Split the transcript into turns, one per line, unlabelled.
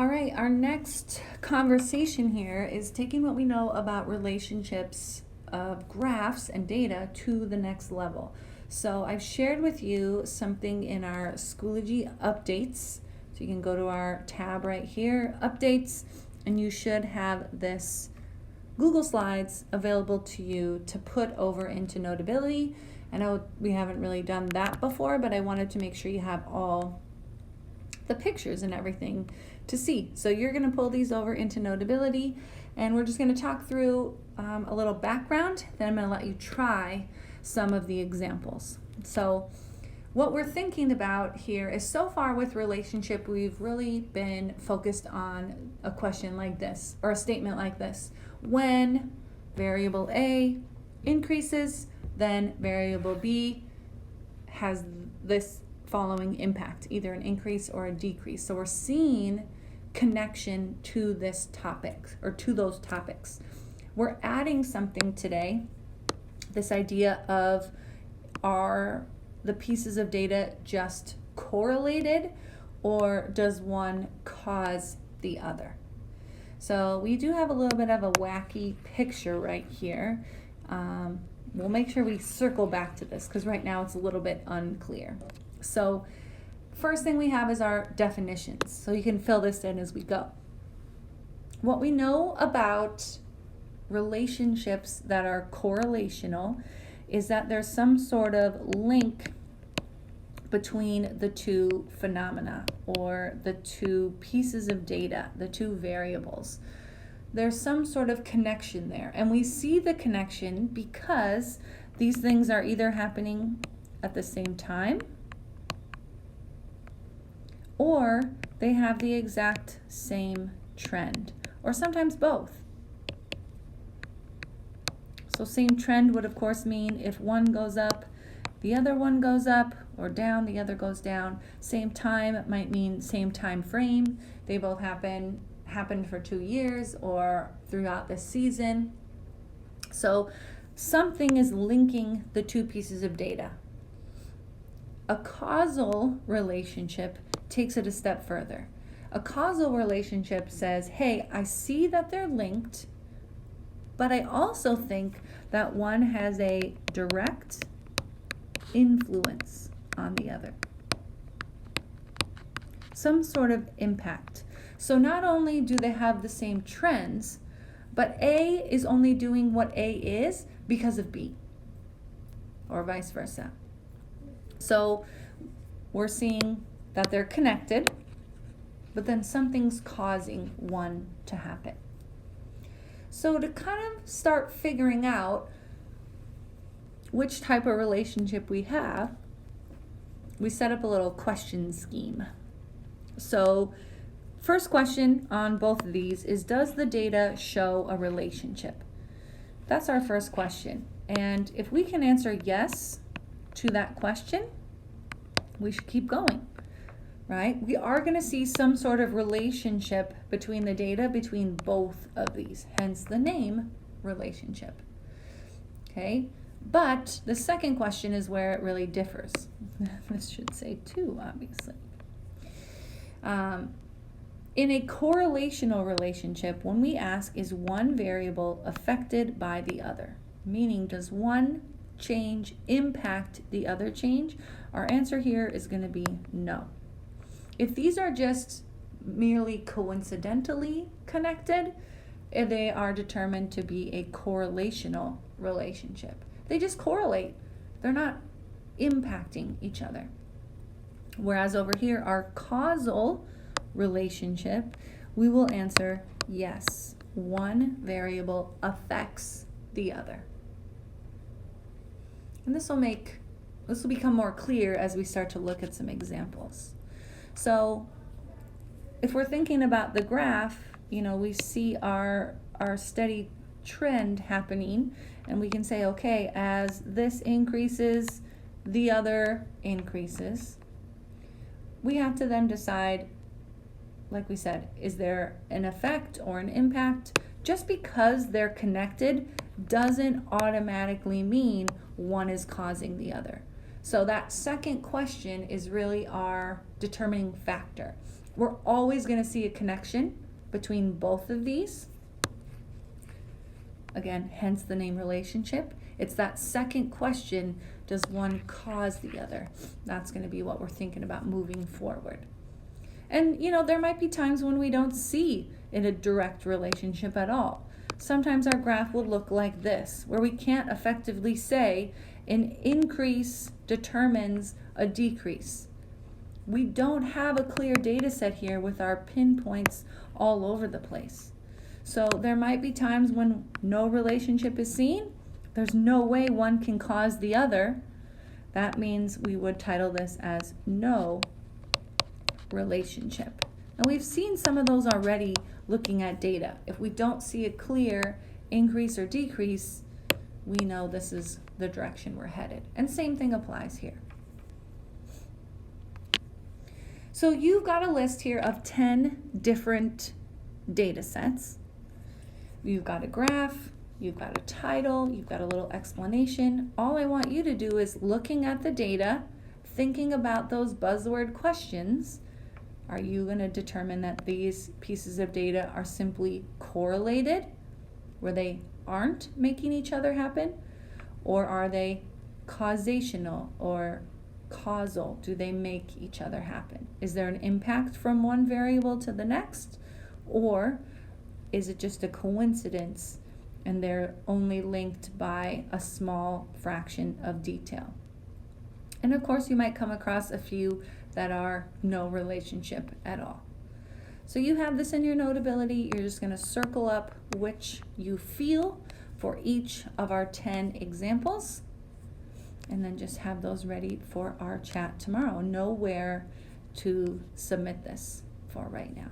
All right, our next conversation here is taking what we know about relationships of graphs and data to the next level. So I've shared with you something in our Schoology updates. So you can go to our tab right here, updates, and you should have this Google Slides available to you to put over into Notability. I know we haven't really done that before, but I wanted to make sure you have all the pictures and everything to see. So you're going to pull these over into Notability, and we're just going to talk through a little background. Then I'm going to let you try some of the examples. So what we're thinking about here is, so far with relationship, we've really been focused on a question like this, or a statement like this. When variable A increases, then variable B has this following impact, either an increase or a decrease. So we're seeing connection to this topic, or to those topics. We're adding something today, this idea of, are the pieces of data just correlated, or does one cause the other? So we do have a little bit of a wacky picture right here. We'll make sure we circle back to this because right now it's a little bit unclear. So first thing we have is our definitions. So you can fill this in as we go. What we know about relationships that are correlational is that there's some sort of link between the two phenomena, or the two pieces of data, the two variables. There's some sort of connection there, and we see the connection because these things are either happening at the same time, or they have the exact same trend, or sometimes both. So same trend would of course mean if one goes up, the other one goes up, or down, the other goes down. Same time might mean same time frame. They both happened for 2 years or throughout the season. So something is linking the two pieces of data. A causal relationship takes it a step further. A causal relationship says, hey, I see that they're linked, but I also think that one has a direct influence on the other. Some sort of impact. So not only do they have the same trends, but A is only doing what A is because of B, or vice versa. So we're seeing that they're connected, but then something's causing one to happen. So to kind of start figuring out which type of relationship we have, we set up a little question scheme. So first question on both of these is, does the data show a relationship? That's our first question. And if we can answer yes to that question, we should keep going, right? We are going to see some sort of relationship between the data, between both of these, hence the name relationship. Okay, but the second question is where it really differs. This should say two, obviously. In a correlational relationship, when we ask, is one variable affected by the other? Meaning, does one change impact the other change? Our answer here is going to be no. If these are just merely coincidentally connected, they are determined to be a correlational relationship. They just correlate. They're not impacting each other. Whereas over here, our causal relationship, we will answer yes. One variable affects the other. And this will become more clear as we start to look at some examples. So if we're thinking about the graph, we see our steady trend happening, and we can say, okay, as this increases, the other increases. We have to then decide, like we said, is there an effect or an impact? Just because they're connected doesn't automatically mean one is causing the other. So that second question is really our determining factor. We're always going to see a connection between both of these. Again, hence the name relationship. It's that second question, does one cause the other? That's going to be what we're thinking about moving forward. And, there might be times when we don't see in a direct relationship at all. Sometimes our graph will look like this, where we can't effectively say an increase determines a decrease. We don't have a clear data set here with our pinpoints all over the place. So there might be times when no relationship is seen. There's no way one can cause the other. That means we would title this as no relationship. And we've seen some of those already looking at data. If we don't see a clear increase or decrease, we know this is the direction we're headed. And same thing applies here. So you've got a list here of 10 different data sets. You've got a graph, you've got a title, you've got a little explanation. All I want you to do is looking at the data, thinking about those buzzword questions. Are you going to determine that these pieces of data are simply correlated, where they aren't making each other happen? Or are they causational or causal? Do they make each other happen? Is there an impact from one variable to the next? Or is it just a coincidence and they're only linked by a small fraction of detail? And of course, you might come across a few that are no relationship at all. So you have this in your Notability. You're just going to circle up which you feel for each of our 10 examples, and then just have those ready for our chat tomorrow. Know where to submit this for right now.